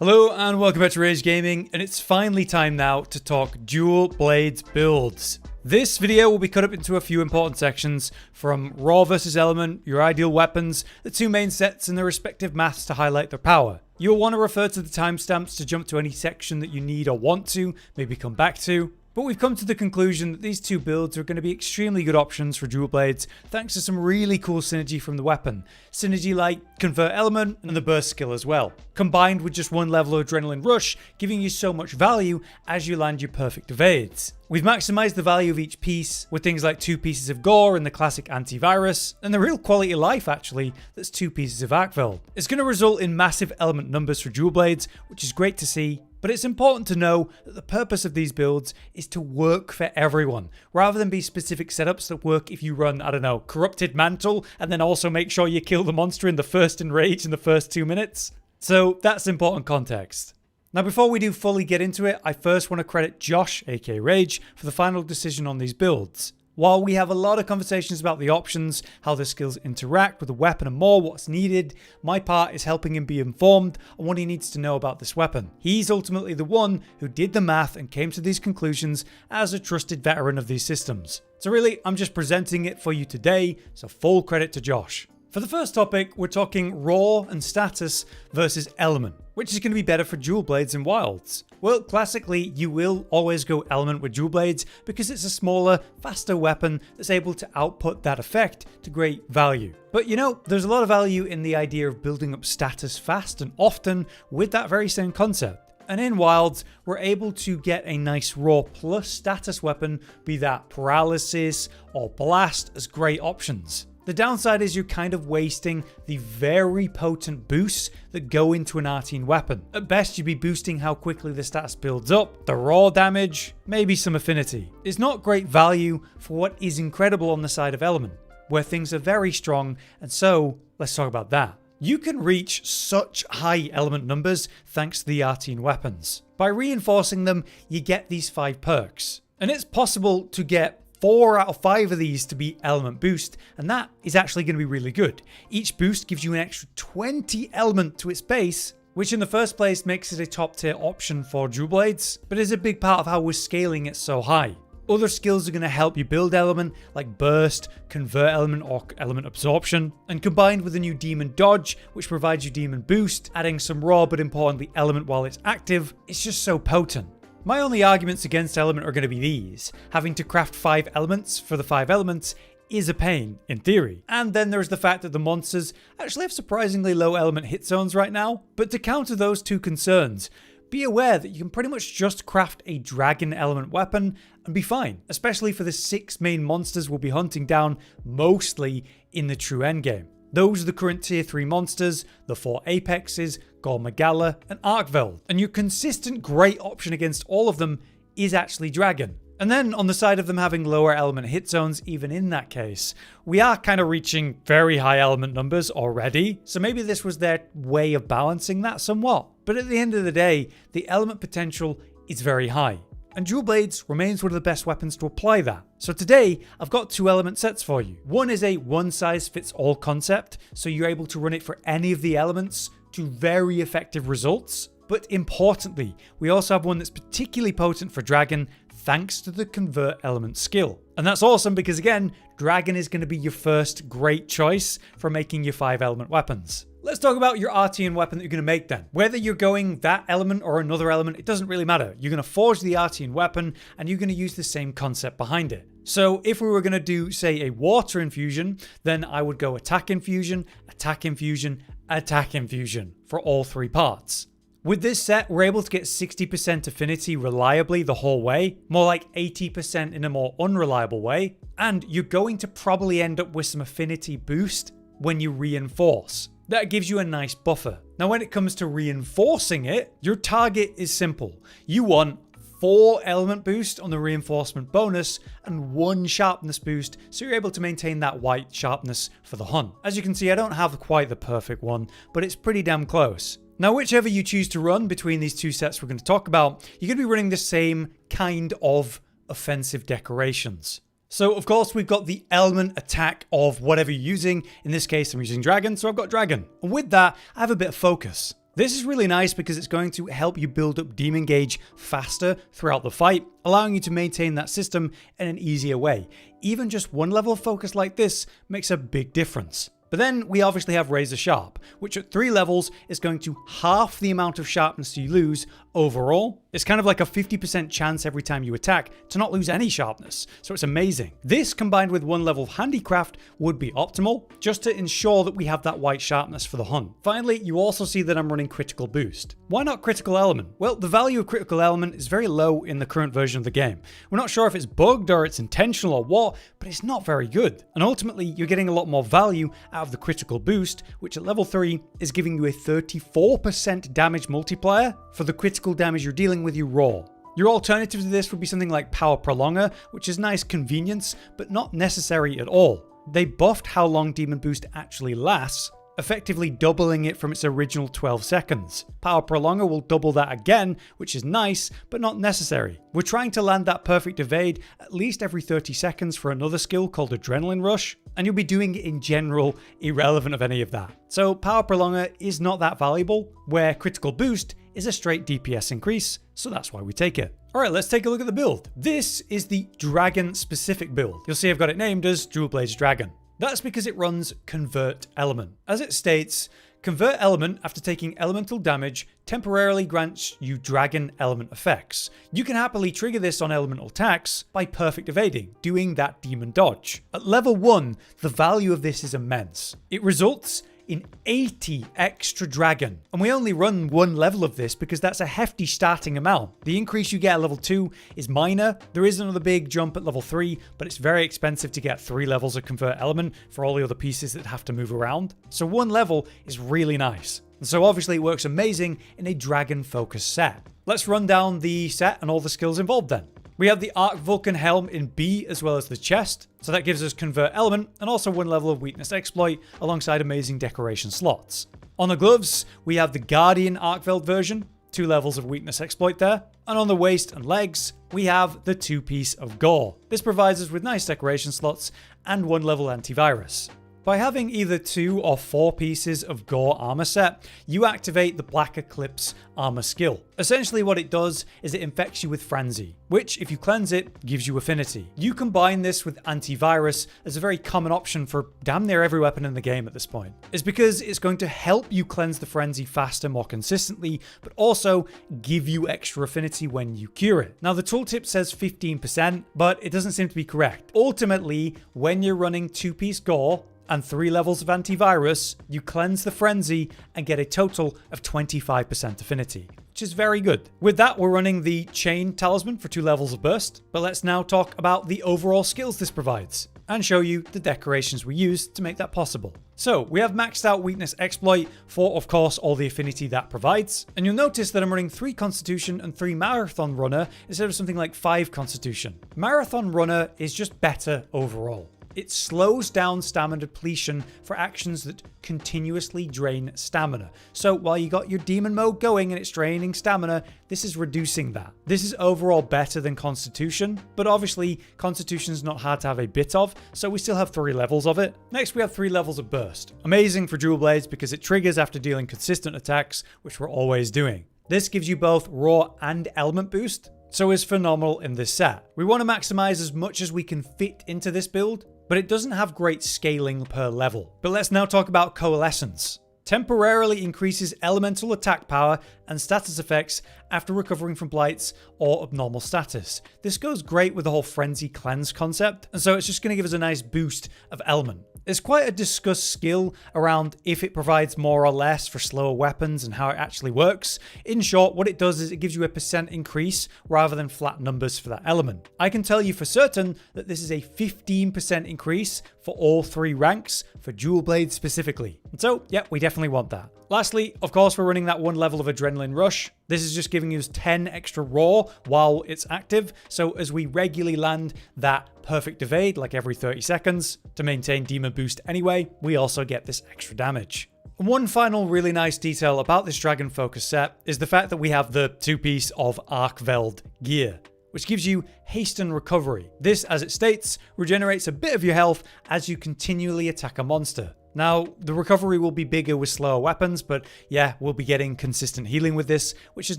Hello and welcome back to Rage Gaming, and it's finally time now to talk dual blades builds. This video will be cut up into a few important sections, from raw versus element, your ideal weapons, the two main sets and their respective maths to highlight their power. You'll want to refer to the timestamps to jump to any section that you need or want to, maybe come back to. But we've come to the conclusion that these two builds are going to be extremely good options for dual blades thanks to some really cool synergy from the weapon. Synergy like convert element and the burst skill as well, combined with just one level of adrenaline rush, giving you so much value as you land your perfect evades. We've maximised the value of each piece with things like 2 pieces of Gore and the classic Antivirus, and the real quality of life actually, that's 2 pieces of Arkveld. It's going to result in massive element numbers for dual blades, which is great to see. But it's important to know that the purpose of these builds is to work for everyone, rather than be specific setups that work if you run, I don't know, corrupted mantle, and then also make sure you kill the monster in the first enrage in the first 2 minutes. So that's important context. Now before we do fully get into it, I first want to credit Josh, aka Rage, for the final decision on these builds. While we have a lot of conversations about the options, how the skills interact with the weapon and more what's needed, my part is helping him be informed on what he needs to know about this weapon. He's ultimately the one who did the math and came to these conclusions as a trusted veteran of these systems. So really, I'm just presenting it for you today, so full credit to Josh. For the first topic, we're talking raw and status versus element, which is going to be better for dual blades in wilds. Well, classically, you will always go element with dual blades because it's a smaller, faster weapon that's able to output that effect to great value. But you know, there's a lot of value in the idea of building up status fast and often with that very same concept. And in wilds, we're able to get a nice raw plus status weapon, be that paralysis or blast, as great options. The downside is you're kind of wasting the very potent boosts that go into an Artian weapon. At best, you'd be boosting how quickly the stats builds up, the raw damage, maybe some affinity. It's not great value for what is incredible on the side of element, where things are very strong, and so let's talk about that. You can reach such high element numbers thanks to the Artian weapons. By reinforcing them, you get these 5 perks. And it's possible to get 4 out of 5 of these to be element boost, and that is actually going to be really good. Each boost gives you an extra 20 element to its base, which in the first place makes it a top tier option for dual blades, but is a big part of how we're scaling it so high. Other skills are going to help you build element, like burst, convert element, or element absorption, and combined with the new demon dodge, which provides you demon boost, adding some raw but importantly element while it's active, it's just so potent. My only arguments against element are going to be these. Having to craft 5 elements for the 5 elements is a pain, in theory. And then there's the fact that the monsters actually have surprisingly low element hit zones right now. But to counter those two concerns, be aware that you can pretty much just craft a dragon element weapon and be fine, especially for the 6 main monsters we'll be hunting down mostly in the true endgame. Those are the current tier 3 monsters, the 4 apexes, Gore, Magala, and Arkveld. And your consistent great option against all of them is actually dragon. And then on the side of them having lower element hit zones, even in that case, we are kind of reaching very high element numbers already. So maybe this was their way of balancing that somewhat. But at the end of the day, the element potential is very high. And dual blades remains one of the best weapons to apply that. So today, I've got 2 element sets for you. One is a one size fits all concept, so you're able to run it for any of the elements to very effective results. But importantly, we also have one that's particularly potent for dragon thanks to the convert element skill. And that's awesome because again, dragon is going to be your first great choice for making your 5 element weapons. Let's talk about your Artian weapon that you're going to make then. Whether you're going that element or another element, it doesn't really matter. You're going to forge the Artian weapon and you're going to use the same concept behind it. So if we were going to do, say, a water infusion, then I would go attack infusion, attack infusion, attack infusion for all 3 parts. With this set, we're able to get 60% affinity reliably the whole way, more like 80% in a more unreliable way, and you're going to probably end up with some affinity boost when you reinforce. That gives you a nice buffer. Now when it comes to reinforcing it, your target is simple. You want 4 element boost on the reinforcement bonus and 1 sharpness boost, so you're able to maintain that white sharpness for the hunt. As you can see, I don't have quite the perfect one, but it's pretty damn close. Now whichever you choose to run between these 2 sets we're going to talk about, you're going to be running the same kind of offensive decorations. So of course we've got the element attack of whatever you're using. In this case I'm using dragon, so I've got dragon. And with that I have a bit of focus. This is really nice because it's going to help you build up demon gauge faster throughout the fight, allowing you to maintain that system in an easier way. Even just one level of focus like this makes a big difference. But then we obviously have Razor Sharp, which at 3 levels is going to half the amount of sharpness you lose overall. It's kind of like a 50% chance every time you attack to not lose any sharpness, so it's amazing. This combined with 1 level of Handicraft would be optimal, just to ensure that we have that white sharpness for the hunt. Finally, you also see that I'm running Critical Boost. Why not Critical Element? Well, the value of Critical Element is very low in the current version of the game. We're not sure if it's bugged or it's intentional or what, but it's not very good. And ultimately, you're getting a lot more value out of the Critical Boost, which at level 3 is giving you a 34% damage multiplier for the critical damage you're dealing with you raw. Your alternative to this would be something like Power Prolonger, which is nice convenience, but not necessary at all. They buffed how long Demon Boost actually lasts, effectively doubling it from its original 12 seconds. Power Prolonger will double that again, which is nice, but not necessary. We're trying to land that perfect evade at least every 30 seconds for another skill called Adrenaline Rush, and you'll be doing it in general irrelevant of any of that. So Power Prolonger is not that valuable, where Critical Boost is a straight DPS increase, so that's why we take it. Alright, let's take a look at the build. This is the Dragon specific build. You'll see I've got it named as Dual Blades Dragon. That's because it runs Convert Element. As it states, Convert Element, after taking elemental damage, temporarily grants you dragon element effects. You can happily trigger this on elemental attacks by perfect evading, doing that demon dodge. At level 1, the value of this is immense. It results in 80 extra dragon. And we only run 1 level of this because that's a hefty starting amount. The increase you get at level 2 is minor. There is another big jump at level 3, but it's very expensive to get 3 levels of Convert Element for all the other pieces that have to move around. So 1 level is really nice. And so obviously it works amazing in a dragon focused set. Let's run down the set and all the skills involved then. We have the Arkveld helm in B as well as the chest, so that gives us Convert Element and also 1 level of Weakness Exploit alongside amazing decoration slots. On the gloves, we have the Guardian Arkveld version, 2 levels of Weakness Exploit there, and on the waist and legs, we have the 2-piece of Gore. This provides us with nice decoration slots and 1 level Antivirus. By having either 2 or 4 pieces of Gore armor set, you activate the Black Eclipse armor skill. Essentially what it does is it infects you with frenzy, which if you cleanse it, gives you affinity. You combine this with Antivirus as a very common option for damn near every weapon in the game at this point. It's because it's going to help you cleanse the frenzy faster, more consistently, but also give you extra affinity when you cure it. Now the tooltip says 15%, but it doesn't seem to be correct. Ultimately, when you're running 2-piece Gore, and 3 levels of Antivirus, you cleanse the frenzy and get a total of 25% affinity, which is very good. With that, we're running the Chain Talisman for 2 levels of burst, but let's now talk about the overall skills this provides and show you the decorations we used to make that possible. So we have maxed out Weakness Exploit for, of course, all the affinity that provides. And you'll notice that I'm running 3 Constitution and 3 Marathon Runner instead of something like 5 Constitution. Marathon Runner is just better overall. It slows down stamina depletion for actions that continuously drain stamina. So while you got your demon mode going and it's draining stamina, this is reducing that. This is overall better than Constitution, but obviously Constitution is not hard to have a bit of, so we still have 3 levels of it. Next we have 3 levels of Burst. Amazing for dual blades because it triggers after dealing consistent attacks, which we're always doing. This gives you both raw and element boost, so is phenomenal in this set. We want to maximize as much as we can fit into this build, but it doesn't have great scaling per level. But let's now talk about Coalescence. Temporarily increases elemental attack power and status effects after recovering from blights or abnormal status. This goes great with the whole frenzy cleanse concept, and so it's just going to give us a nice boost of element. There's quite a discussed skill around if it provides more or less for slower weapons and how it actually works. In short, what it does is it gives you a % increase rather than flat numbers for that element. I can tell you for certain that this is a 15% increase for all 3 ranks for dual blades specifically. And so, yeah, we definitely want that. Lastly, of course, we're running that 1 level of Adrenaline Rush. This is just giving us 10 extra raw while it's active. So as we regularly land that perfect evade, like every 30 seconds, to maintain demon boost anyway, we also get this extra damage. And one final really nice detail about this Dragon Focus set is the fact that we have the 2-piece of Arkveld gear, which gives you haste and recovery. This, as it states, regenerates a bit of your health as you continually attack a monster. Now, the recovery will be bigger with slower weapons, but yeah, we'll be getting consistent healing with this, which is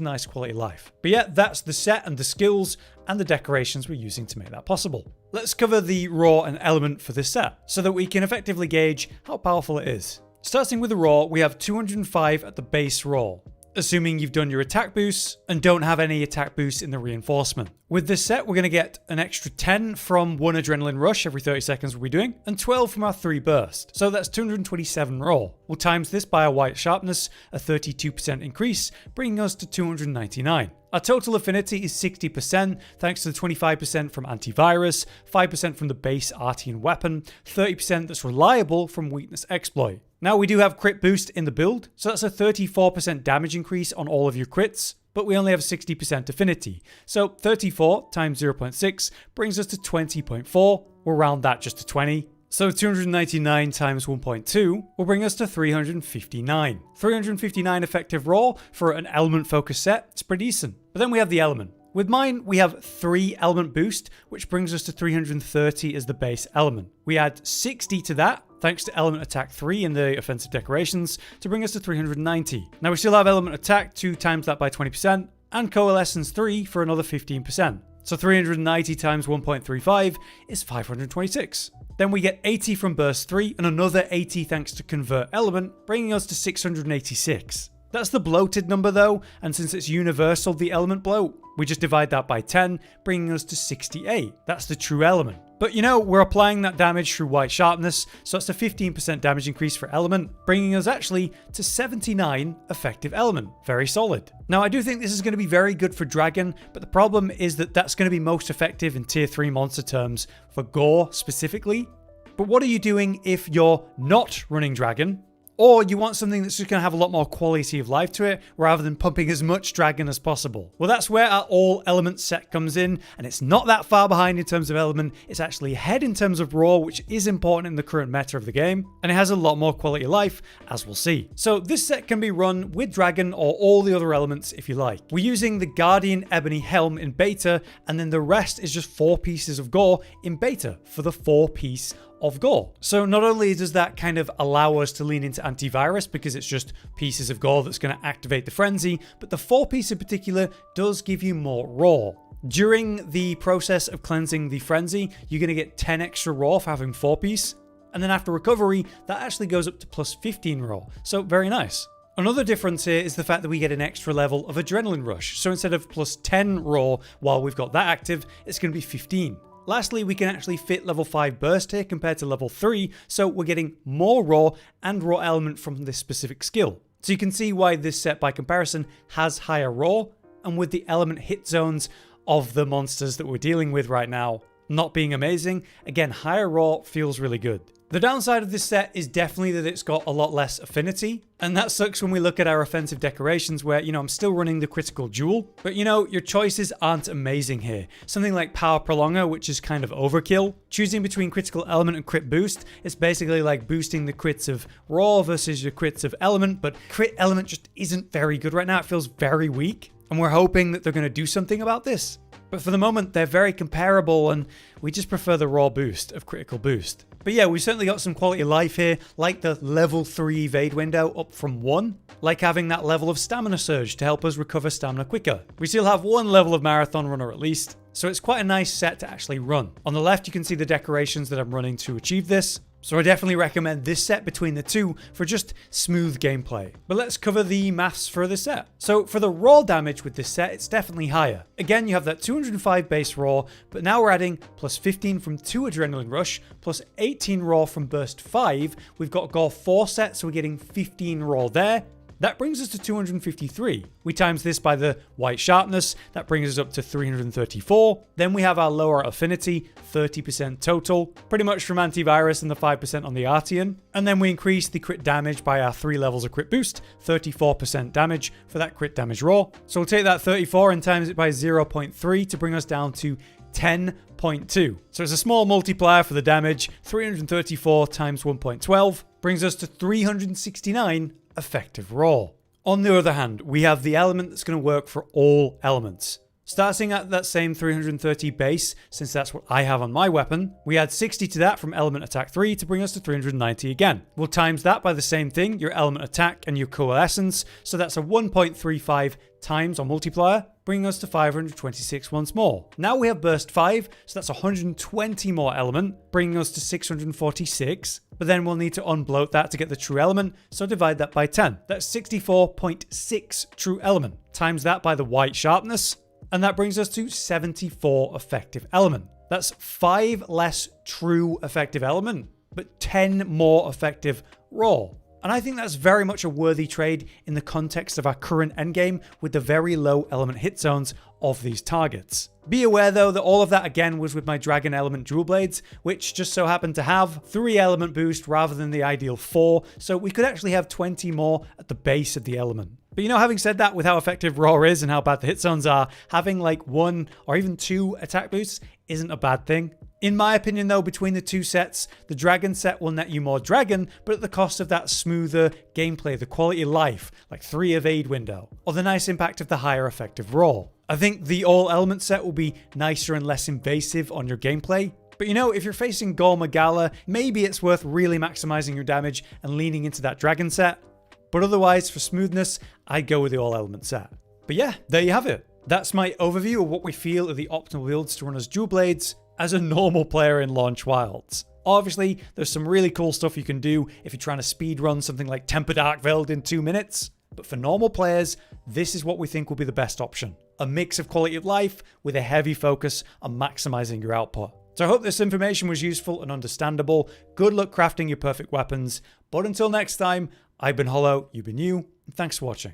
nice quality of life. But yeah, that's the set and the skills and the decorations we're using to make that possible. Let's cover the raw and element for this set, so that we can effectively gauge how powerful it is. Starting with the raw, we have 205 at the base raw, assuming you've done your attack boosts and don't have any attack boosts in the reinforcement. With this set, we're going to get an extra 10 from 1 adrenaline rush every 30 seconds we'll be doing, and 12 from our 3 burst. So that's 227 raw. We'll times this by our white sharpness, a 32% increase, bringing us to 299. Our total affinity is 60% thanks to the 25% from Antivirus, 5% from the base Artian weapon, 30% that's reliable from weakness exploit. Now we do have crit boost in the build, so that's a 34% damage increase on all of your crits, but we only have 60% affinity. So 34 times 0.6 brings us to 20.4, we'll round that just to 20. So 299 times 1.2 will bring us to 359. 359 effective raw for an element focused set, it's pretty decent. But then we have the element. With mine, we have 3 element boost, which brings us to 330 as the base element. We add 60 to that, thanks to element attack 3 in the offensive decorations, to bring us to 390. Now we still have element attack 2 times that by 20%, and coalescence 3 for another 15%. So 390 times 1.35 is 526. Then we get 80 from burst 3 and another 80 thanks to convert element, bringing us to 686. That's the bloated number though, and since it's universal, the element bloat, we just divide that by 10, bringing us to 68. That's the true element. But you know, we're applying that damage through white sharpness, so it's a 15% damage increase for element, bringing us actually to 79 effective element. Very solid. Now I do think this is going to be very good for dragon, but the problem is that that's going to be most effective in tier 3 monster terms for Gore specifically. But what are you doing if you're not running dragon? Or you want something that's just going to have a lot more quality of life to it, rather than pumping as much dragon as possible. Well, that's where our all element set comes in, and it's not that far behind in terms of element, it's actually ahead in terms of raw, which is important in the current meta of the game, and it has a lot more quality of life, as we'll see. So this set can be run with dragon or all the other elements if you like. We're using the Guardian Ebony Helm in beta, and then the rest is just 4 pieces of Gore in beta for the 4-piece of Gore. So not only does that kind of allow us to lean into Antivirus because it's just pieces of Gore that's going to activate the frenzy, but the 4-piece in particular does give you more raw. During the process of cleansing the frenzy, you're going to get 10 extra raw for having 4-piece, and then after recovery, that actually goes up to plus 15 raw. So very nice. Another difference here is the fact that we get an extra level of adrenaline rush. So instead of plus 10 raw while we've got that active, it's going to be 15. Lastly, we can actually fit level 5 burst here compared to level 3, so we're getting more raw and raw element from this specific skill. So you can see why this set by comparison has higher raw, and with the element hit zones of the monsters that we're dealing with right now not being amazing, again, higher raw feels really good. The downside of this set is definitely that it's got a lot less affinity, and that sucks when we look at our offensive decorations where, I'm still running the critical jewel, but your choices aren't amazing here. Something like Power Prolonger, which is kind of overkill. Choosing between critical element and crit boost is basically like boosting the crits of raw versus your crits of element, but crit element just isn't very good right now. It feels very weak, and we're hoping that they're going to do something about this. But for the moment, they're very comparable, and we just prefer the raw boost of critical boost. But yeah, we've certainly got some quality of life here, like the level 3 evade window up from 1, like having that level of stamina surge to help us recover stamina quicker. We still have 1 level of marathon runner at least, so it's quite a nice set to actually run. On the left, you can see the decorations that I'm running to achieve this. So I definitely recommend this set between the two for just smooth gameplay. But let's cover the maths for this set. So for the raw damage with this set, it's definitely higher. Again, you have that 205 base raw, but now we're adding plus 15 from 2 adrenaline rush, plus 18 raw from burst 5. We've got Gore 4 set, so we're getting 15 raw there. That brings us to 253. We times this by the white sharpness, that brings us up to 334. Then we have our lower affinity, 30% total, pretty much from Antivirus and the 5% on the Artian. And then we increase the crit damage by our 3 levels of crit boost, 34% damage for that crit damage raw. So we'll take that 34 and times it by 0.3 to bring us down to 10.2. So it's a small multiplier for the damage, 334 times 1.12 brings us to 369 effective raw. On the other hand, we have the element that's going to work for all elements. Starting at that same 330 base, since that's what I have on my weapon, we add 60 to that from element attack 3 to bring us to 390 again. We'll times that by the same thing, your element attack and your coalescence, so that's a 1.35 times on multiplier, bringing us to 526 once more. Now we have burst 5, so that's 120 more element, bringing us to 646, but then we'll need to unbloat that to get the true element, so divide that by 10. That's 64.6 true element. Times that by the white sharpness, and that brings us to 74 effective element. That's 5 less true effective element, but 10 more effective raw. And I think that's very much a worthy trade in the context of our current endgame with the very low element hit zones of these targets. Be aware though that all of that again was with my dragon element dual blades, which just so happened to have 3 element boost rather than the ideal 4, so we could actually have 20 more at the base of the element. But you know, having said that, with how effective raw is and how bad the hit zones are, having like 1 or even 2 attack boosts isn't a bad thing. In my opinion though, between the 2 sets, the dragon set will net you more dragon, but at the cost of that smoother gameplay, the quality of life, like 3 evade window, or the nice impact of the higher effective raw. I think the all element set will be nicer and less invasive on your gameplay. But you know, if you're facing Gore Magala, maybe it's worth really maximizing your damage and leaning into that dragon set. But otherwise, for smoothness, I'd go with the all element set. But yeah, there you have it. That's my overview of what we feel are the optimal builds to run as dual blades as a normal player in Launch Wilds. Obviously, there's some really cool stuff you can do if you're trying to speedrun something like Piece Arkveld in 2 minutes. But for normal players, this is what we think will be the best option. A mix of quality of life with a heavy focus on maximizing your output. So I hope this information was useful and understandable. Good luck crafting your perfect weapons. But until next time, I've been Hollow, you've been you, and thanks for watching.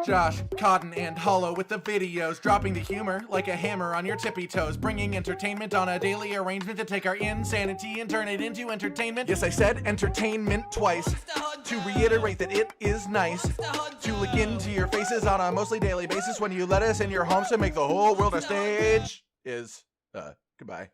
Josh, Cotton, and Hollow with the videos, dropping the humor like a hammer on your tippy toes, bringing entertainment on a daily arrangement to take our insanity and turn it into entertainment. Yes, I said entertainment twice, to reiterate that it is nice to look into your faces on a mostly daily basis when you let us in your homes to make the whole world a stage. Goodbye.